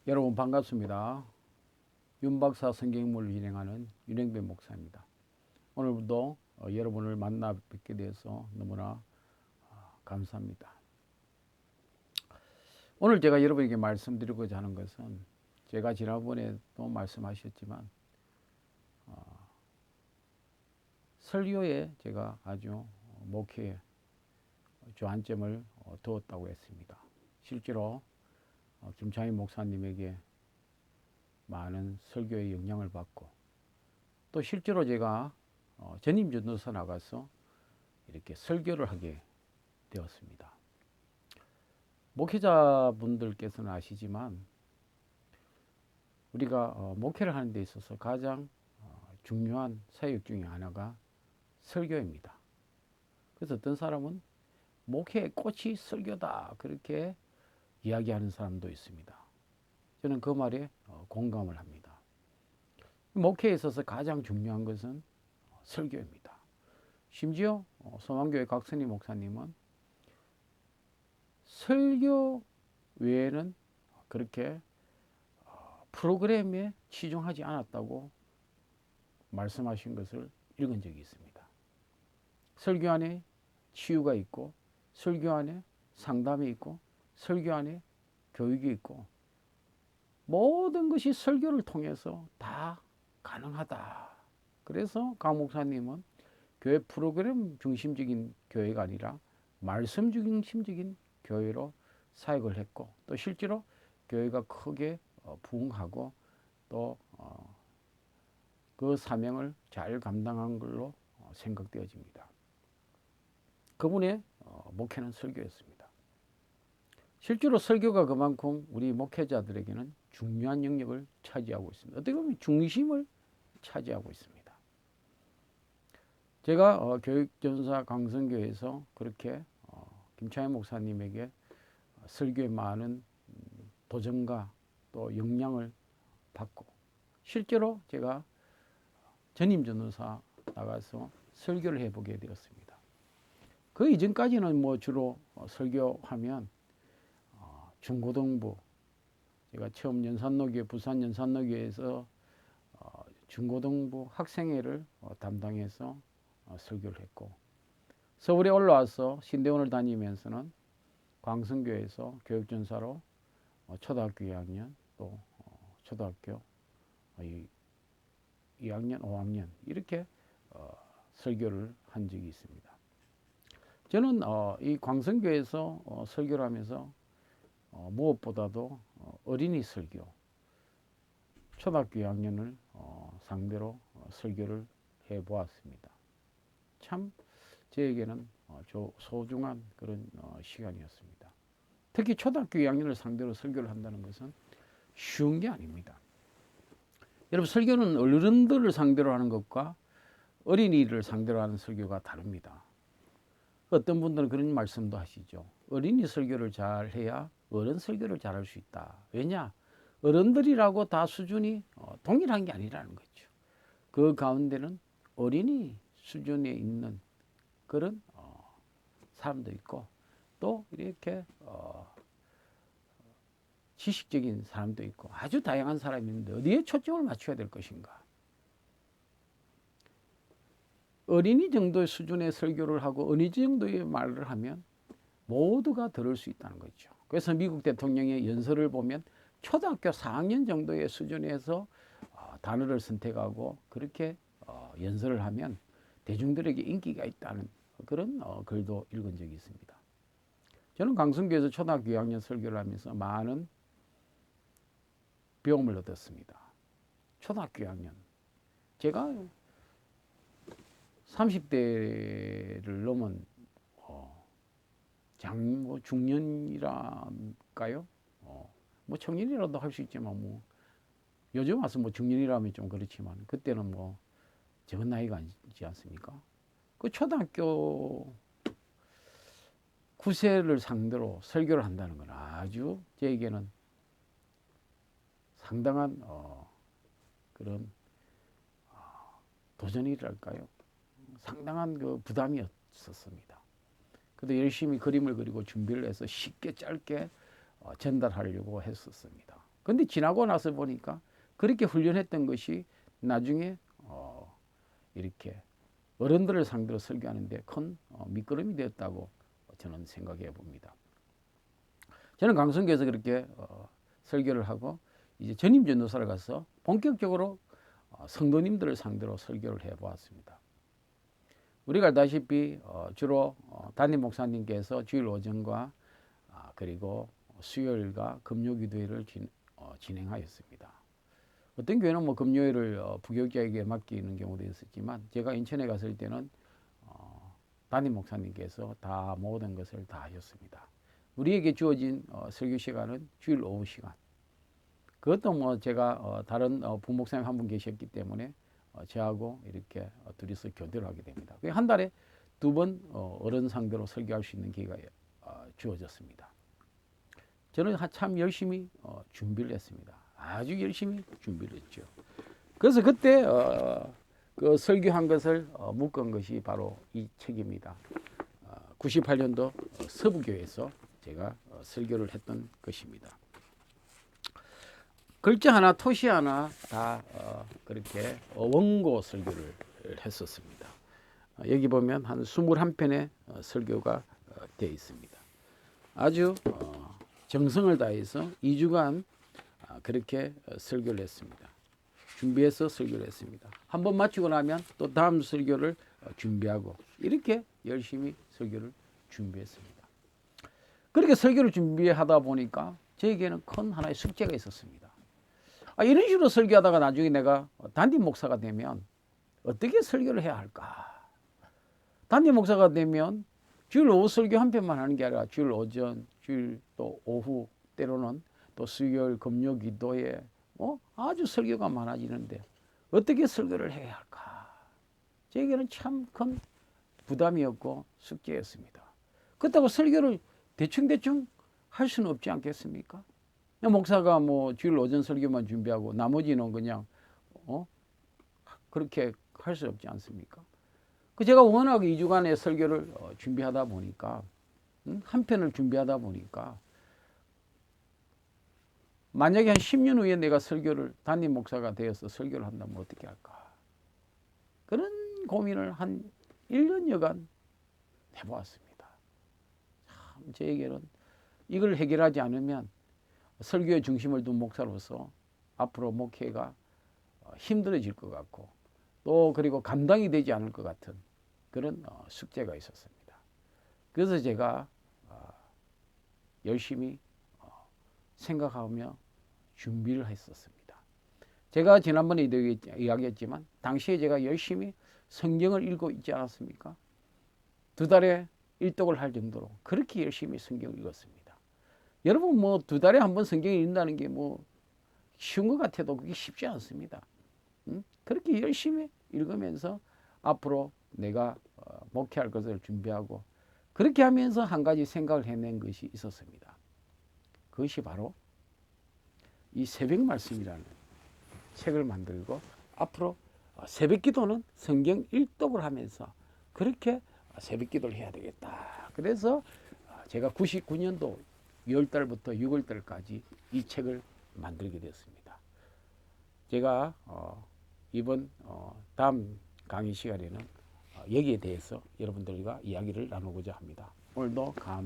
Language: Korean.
여러분 반갑습니다. 윤박사 성경인물을 진행하는 윤행배 목사입니다. 오늘도 여러분을 만나 뵙게 되어서 너무나 감사합니다. 오늘 제가 여러분에게 말씀드리고자 하는 것은 제가 지난번에도 말씀하셨지만 설교에 제가 아주 목회에 주안점을 두었다고 했습니다. 실제로 김창희 목사님에게 많은 설교의 영향을 받고 또 실제로 제가 전임 전도사 나가서 이렇게 설교를 하게 되었습니다. 목회자분들께서는 아시지만 우리가 목회를 하는 데 있어서 가장 중요한 사역 중에 하나가 설교입니다. 그래서 어떤 사람은 목회의 꽃이 설교다 그렇게 이야기하는 사람도 있습니다. 저는 그 말에 공감을 합니다. 목회에 있어서 가장 중요한 것은 설교입니다. 심지어 소망교회 각선희 목사님은 설교 외에는 그렇게 프로그램에 치중하지 않았다고 말씀하신 것을 읽은 적이 있습니다. 설교 안에 치유가 있고 설교 안에 상담이 있고 설교 안에 교육이 있고 모든 것이 설교를 통해서 다 가능하다. 그래서 강 목사님은 교회 프로그램 중심적인 교회가 아니라 말씀 중심적인 교회로 사역을 했고 또 실제로 교회가 크게 부흥하고 또 그 사명을 잘 감당한 걸로 생각되어집니다. 그분의 목회는 설교였습니다. 실제로 설교가 그만큼 우리 목회자들에게는 중요한 영역을 차지하고 있습니다. 어떻게 보면 중심을 차지하고 있습니다. 제가 교육전사 강성교에서 그렇게 김창희 목사님에게 설교에 많은 도전과 또 영향을 받고 실제로 제가 전임 전도사 나가서 설교를 해보게 되었습니다. 그 이전까지는 뭐 주로 설교하면 중고등부 제가 처음 연산노교회 부산 연산노교회에서 중고등부 학생회를 담당해서 설교를 했고 서울에 올라와서 신대원을 다니면서는 광성교회에서 교육전사로 초등학교 2학년 또 초등학교 2학년, 5학년 이렇게 설교를 한 적이 있습니다. 저는 이 광성교회에서 설교를 하면서 무엇보다도 어린이 설교, 초등학교 2학년을 상대로 설교를 해보았습니다. 참 저에게는 소중한 그런 시간이었습니다. 특히 초등학교 2학년을 상대로 설교를 한다는 것은 쉬운 게 아닙니다. 여러분 설교는 어른들을 상대로 하는 것과 어린이를 상대로 하는 설교가 다릅니다. 어떤 분들은 그런 말씀도 하시죠. 어린이 설교를 잘 해야 어른 설교를 잘할 수 있다. 왜냐? 어른들이라고 다 수준이 동일한 게 아니라는 거죠. 그 가운데는 어린이 수준에 있는 그런 사람도 있고 또 이렇게 지식적인 사람도 있고 아주 다양한 사람이 있는데 어디에 초점을 맞춰야 될 것인가? 어린이 정도의 수준의 설교를 하고 어린이 정도의 말을 하면 모두가 들을 수 있다는 거죠. 그래서 미국 대통령의 연설을 보면 초등학교 4학년 정도의 수준에서 단어를 선택하고 그렇게 연설을 하면 대중들에게 인기가 있다는 그런 글도 읽은 적이 있습니다. 저는 강성교에서 초등학교 2학년 설교를 하면서 많은 배움을 얻었습니다. 초등학교 2학년. 제가 30대를 넘은 중년이랄까요? 뭐 청년이라도 할 수 있지만 뭐 요즘 와서 뭐 중년이라면 좀 그렇지만 그때는 뭐 적은 나이가 아니지 않습니까? 그 초등학교 9세를 상대로 설교를 한다는 건 아주 저에게는 상당한 그런 도전이랄까요? 상당한 그 부담이었었습니다. 그래도 열심히 그림을 그리고 준비를 해서 쉽게 짧게 전달하려고 했었습니다. 근데 지나고 나서 보니까 그렇게 훈련했던 것이 나중에 이렇게 어른들을 상대로 설교하는데 큰 밑거름이 되었다고 저는 생각해 봅니다. 저는 강성교에서 그렇게 설교를 하고 이제 전임 전도사를 가서 본격적으로 성도님들을 상대로 설교를 해보았습니다. 우리가 알다시피 주로 담임 목사님께서 주일 오전과 그리고 수요일과 금요기도회를 진행하였습니다. 어떤 교회는 뭐 금요일을 부교육자에게 맡기는 경우도 있었지만 제가 인천에 갔을 때는 담임 목사님께서 다 모든 것을 다 하셨습니다. 우리에게 주어진 설교 시간은 주일 오후 시간. 그것도 뭐 제가 다른 부목사님 한 분 계셨기 때문에 저하고 이렇게 둘이서 교대를 하게 됩니다. 한 달에 2번 어른 상대로 설교할 수 있는 기회가 주어졌습니다. 저는 참 열심히 준비를 했습니다. 아주 열심히 준비를 했죠. 그래서 그때 그 설교한 것을 묶은 것이 바로 이 책입니다. 98년도 서부교회에서 제가 설교를 했던 것입니다. 글자 하나, 토시 하나 다 그렇게 원고 설교를 했었습니다. 여기 보면 한 21편의 설교가 되어 있습니다. 아주 정성을 다해서 2주간 그렇게 설교를 했습니다. 준비해서 설교를 했습니다. 한번 마치고 나면 또 다음 설교를 준비하고 이렇게 열심히 설교를 준비했습니다. 그렇게 설교를 준비하다 보니까 저에게는 큰 하나의 숙제가 있었습니다. 이런 식으로 설교하다가 나중에 내가 담임 목사가 되면 어떻게 설교를 해야 할까? 담임 목사가 되면 주일 오후 설교 한 편만 하는 게 아니라 주일 오전, 주일 또 오후, 때로는 또 수요일, 금요 기도에 아주 설교가 많아지는데 어떻게 설교를 해야 할까? 저에게는 참 큰 부담이었고 숙제였습니다. 그렇다고 설교를 대충 할 수는 없지 않겠습니까? 목사가 뭐 주일 오전 설교만 준비하고 나머지는 그냥 그렇게 할 수 없지 않습니까? 제가 워낙 2주간의 설교를 준비하다 보니까 한 편을 준비하다 보니까 만약에 한 10년 후에 내가 설교를 담임 목사가 되어서 설교를 한다면 어떻게 할까? 그런 고민을 한 1년여간 해보았습니다. 참 저에게는 이걸 해결하지 않으면 설교의 중심을 둔 목사로서 앞으로 목회가 힘들어질 것 같고 또 그리고 감당이 되지 않을 것 같은 그런 숙제가 있었습니다. 그래서 제가 열심히 생각하며 준비를 했었습니다. 제가 지난번에 이야기했지만 당시에 제가 열심히 성경을 읽고 있지 않았습니까? 2달에 1독을 할 정도로 그렇게 열심히 성경을 읽었습니다. 여러분 뭐 2달에 한 번 성경을 읽는다는 게 뭐 쉬운 것 같아도 그게 쉽지 않습니다. 그렇게 열심히 읽으면서 앞으로 내가 목회할 것을 준비하고 그렇게 하면서 한 가지 생각을 해낸 것이 있었습니다. 그것이 바로 이 새벽 말씀이라는 책을 만들고 앞으로 새벽 기도는 성경 1독을 하면서 그렇게 새벽 기도를 해야 되겠다. 그래서 제가 99년도 6월달부터 6월달까지 이 책을 만들게 되었습니다. 제가 이번 다음 강의 시간에는 여기에 대해서 여러분들과 이야기를 나누고자 합니다. 오늘도